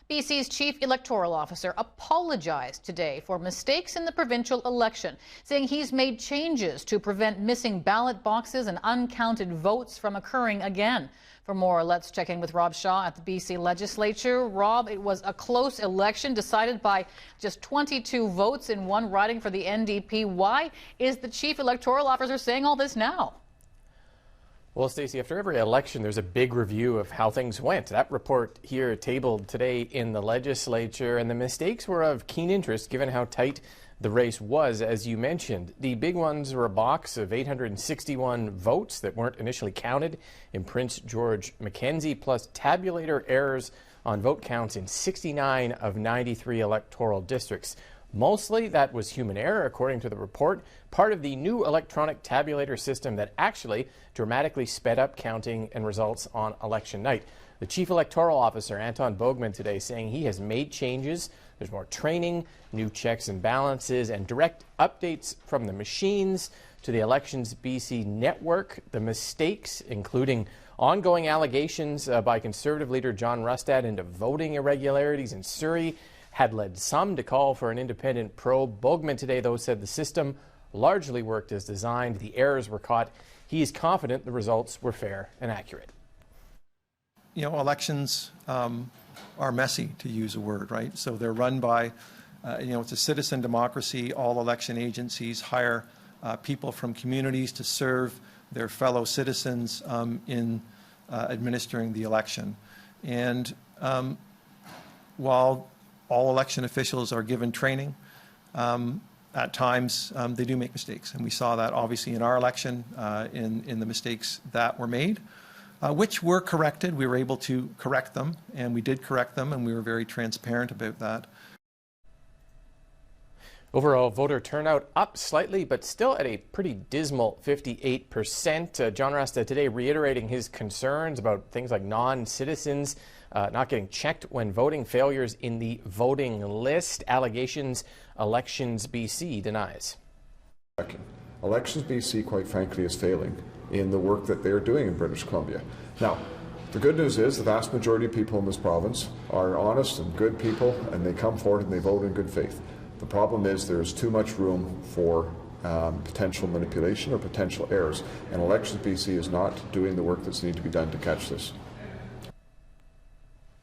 BC's Chief Electoral Officer apologized today for mistakes in the provincial election, saying he's made changes to prevent missing ballot boxes and uncounted votes from occurring again. For more, let's check in with Rob Shaw at the BC Legislature. Rob, it was a close election decided by just 22 votes in one riding for the NDP. Why is the Chief Electoral Officer saying all this now? Well, Stacey, after every election, there's a big review of how things went. That report here tabled today in the legislature, and the mistakes were of keen interest given how tight the race was, as you mentioned. The big ones were a box of 861 votes that weren't initially counted in Prince George Mackenzie, plus tabulator errors on vote counts in 69 of 93 electoral districts. Mostly that was human error, according to the report, part of the new electronic tabulator system that actually dramatically sped up counting and results on election night. The Chief Electoral Officer, Anton Bogman, today saying he has made changes. There's more training, new checks and balances, and direct updates from the machines to the Elections BC network. The mistakes, including ongoing allegations by Conservative leader John Rustad into voting irregularities in Surrey, had led some to call for an independent probe. Bogman today, though, said the system largely worked as designed. The errors were caught. He is confident the results were fair and accurate. You know, elections are messy, to use a word, right? So they're run by, it's a citizen democracy. All election agencies hire people from communities to serve their fellow citizens in administering the election. And while all election officials are given training, at times they do make mistakes. And we saw that obviously in our election, in the mistakes that were made, which were corrected. We were able to correct them, and we did correct them, and we were very transparent about that. Overall voter turnout up slightly, but still at a pretty dismal 58%. John Rustad today reiterating his concerns about things like non-citizens not getting checked when voting, failures in the voting list, allegations Elections BC denies. Elections BC, quite frankly, is failing in the work that they're doing in British Columbia. Now, the good news is the vast majority of people in this province are honest and good people, and they come forward and they vote in good faith. The problem is there's too much room for potential manipulation or potential errors, and Elections BC is not doing the work that's needed to be done to catch this.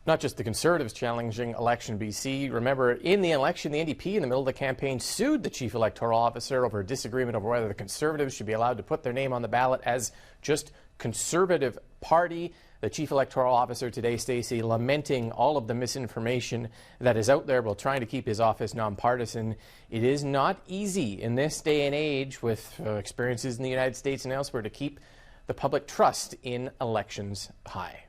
Not just the Conservatives challenging Election BC. Remember, in the election, the NDP in the middle of the campaign sued the Chief Electoral Officer over a disagreement over whether the Conservatives should be allowed to put their name on the ballot as just Conservative Party. The Chief Electoral Officer today, Stacey, lamenting all of the misinformation that is out there while trying to keep his office nonpartisan. It is not easy in this day and age with experiences in the United States and elsewhere to keep the public trust in elections high.